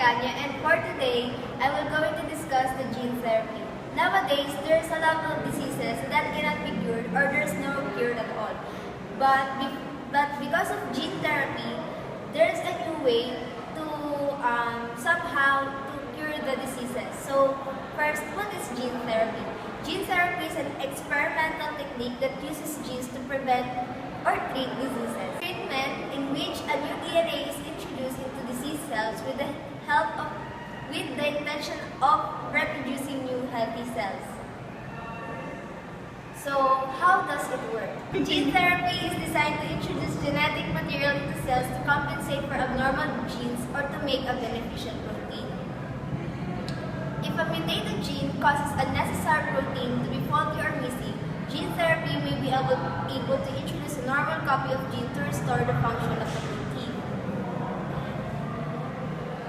Arcania, and for today, I will going to discuss the gene therapy. Nowadays, there's a lot of diseases that cannot be cured or there's no cure at all. But because of gene therapy, there's a new way to somehow to cure the diseases. So first, what is gene therapy? Gene therapy is an experimental technique that uses genes to prevent or treat diseases. Treatment in which a new DNA is introduced into disease cells with the intention of reproducing new healthy cells. So, how does it work? Gene therapy is designed to introduce genetic material into cells to compensate for abnormal genes or to make a beneficial protein. If a mutated gene causes unnecessary protein to be faulty or missing, gene therapy may be able to introduce a normal copy of gene to restore the function of the protein.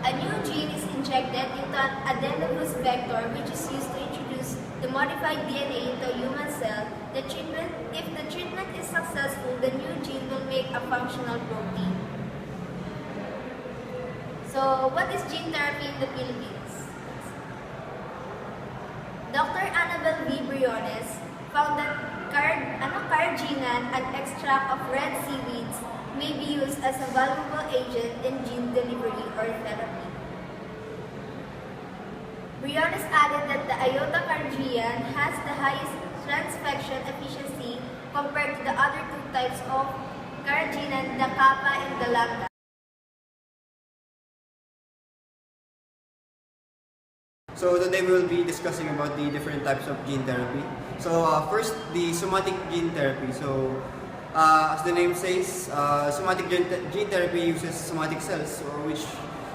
A new gene is injected into an adenomous vector which is used to introduce the modified DNA into a human cell. If the treatment is successful, the new gene will make a functional protein. So, what is gene therapy in the Philippines? Dr. Annabel V. Briones found that carrageenan, an extract of red seaweeds, may be used as a valuable agent in gene delivery or therapy. Briones added that the iota carrageenan has the highest transfection efficiency compared to the other two types of carrageenan, the kappa and the lambda. So today we will be discussing about the different types of gene therapy. So first, the somatic gene therapy. So as the name says, somatic gene therapy uses somatic cells, which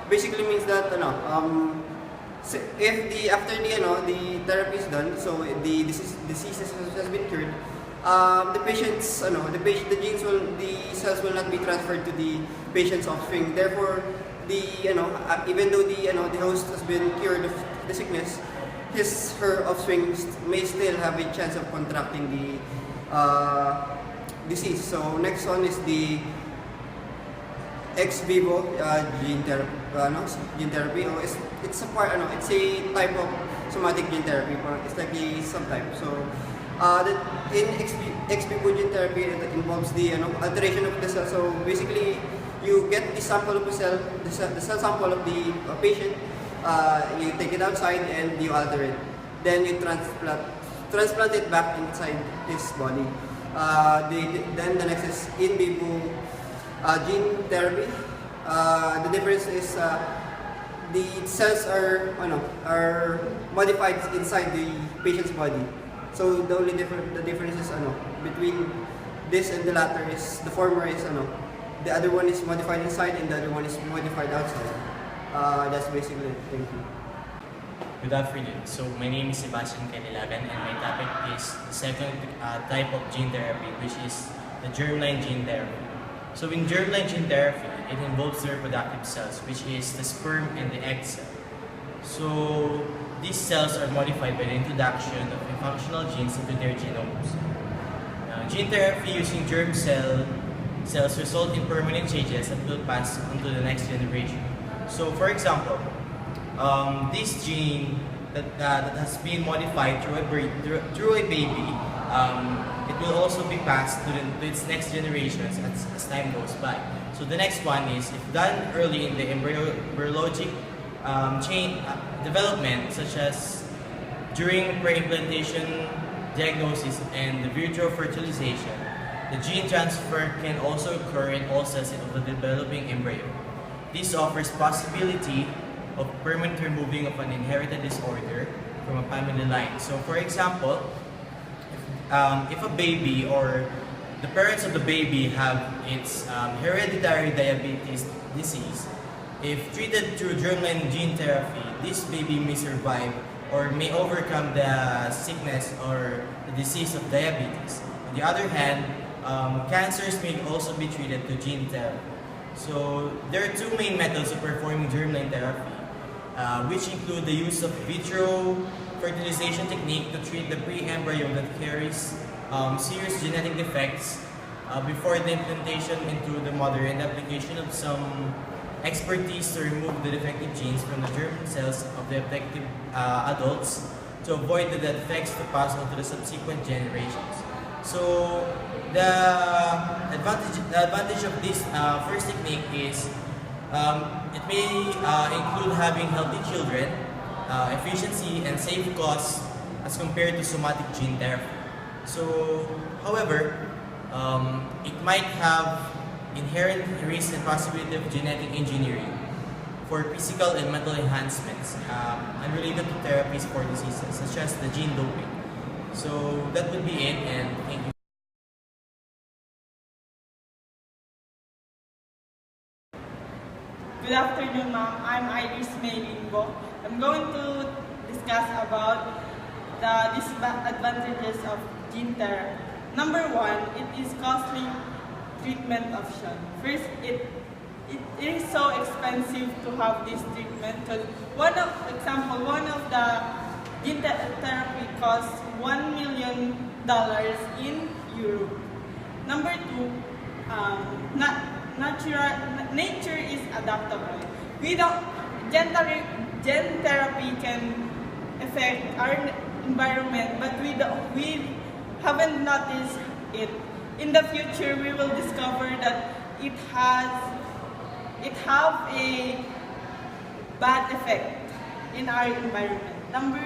basically means that if after the therapy is done, so the disease has been cured, the cells will not be transferred to the patient's offspring. Therefore, even though the host has been cured of the sickness, her offspring may still have a chance of contracting the disease. So next one is the ex vivo gene therapy. It's a type of somatic gene therapy. It's like a subtype. So in ex vivo gene therapy, it involves the alteration of the cell. So basically, you get the sample of the cell, the cell sample of the patient. You take it outside and you alter it. Then you transplant it back inside his body. Then the next is in vivo gene therapy. The difference is the cells are modified inside the patient's body. So the only difference is between this and the latter is the former is the other one is modified inside and the other one is modified outside. That's basically it. Thank you. Good afternoon. So my name is Sebastian Canilagan and my topic is the second type of gene therapy, which is the germline gene therapy. So in germline gene therapy, it involves the reproductive cells, which is the sperm and the egg cell. So these cells are modified by the introduction of functional genes into their genomes. Gene therapy using germ cells result in permanent changes that will pass on to the next generation. So for example, this gene that has been modified through a baby, it will also be passed to its next generations as time goes by. So the next one is, if done early in the embryologic chain development, such as during pre-implantation diagnosis and the vitro fertilization, the gene transfer can also occur in all cells of the developing embryo. This offers possibility of permanent removing of an inherited disorder from a family line. So for example, if a baby or the parents of the baby have its hereditary diabetes disease, if treated through germline gene therapy, this baby may survive or may overcome the sickness or the disease of diabetes. On the other hand, cancers may also be treated through gene therapy. So there are two main methods of performing germline therapy, which include the use of vitro fertilization technique to treat the pre-embryo that carries serious genetic defects before the implantation into the mother, and the application of some expertise to remove the defective genes from the germ cells of the affected adults to avoid the defects to pass on to the subsequent generations. So the advantage of this first technique is it may include having healthy children, efficiency and save costs as compared to somatic gene therapy. So, however, it might have inherent risk and possibility of genetic engineering for physical and mental enhancements unrelated to therapies for diseases such as the gene doping. So that would be it, and thank you. Good afternoon, ma'am. I'm Iris May Limbo. I'm going to discuss about the disadvantages of gene therapy. Number one, it is costly treatment option. First, it is so expensive to have this treatment because one of the gene therapy costs $1 million in Europe. Number two, nature is adaptable. Gene therapy can affect our environment, but we haven't noticed it. In the future, we will discover that it have a bad effect in our environment. Number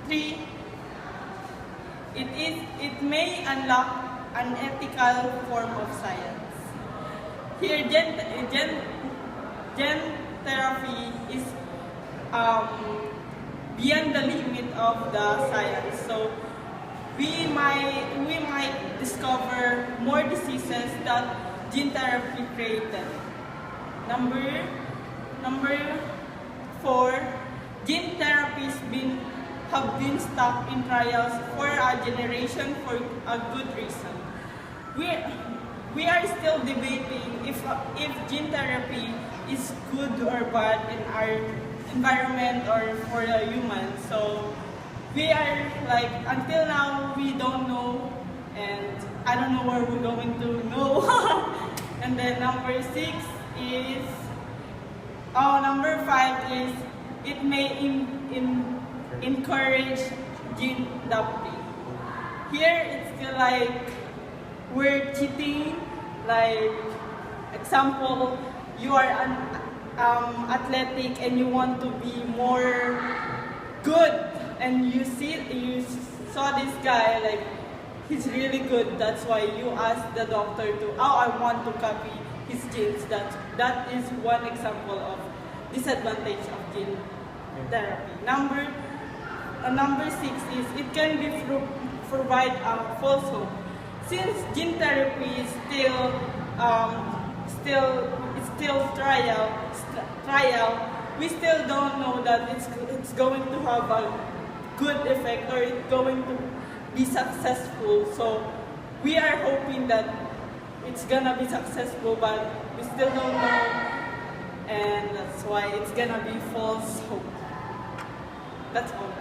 three, it may unlock an ethical form of science. Here, gene therapy is beyond the limit of the science. So we might discover more diseases that gene therapy created. Number four, gene therapies have been stuck in trials for a generation for a good reason. We are still debating if gene therapy is good or bad in our environment or for the humans. So we are until now we don't know, and I don't know where we're going to know. And then number five is it may encourage gene adopting. Here it's we're cheating. Example, you are athletic and you want to be more good, and you saw this guy he's really good. That's why you ask the doctor I want to copy his genes. That is one example of disadvantage of gene therapy. Number six is it can provide a false hope. Since gene therapy is still trial, we still don't know that it's going to have a good effect or it's going to be successful. So we are hoping that it's gonna be successful, but we still don't know, and that's why it's gonna be false hope. That's all.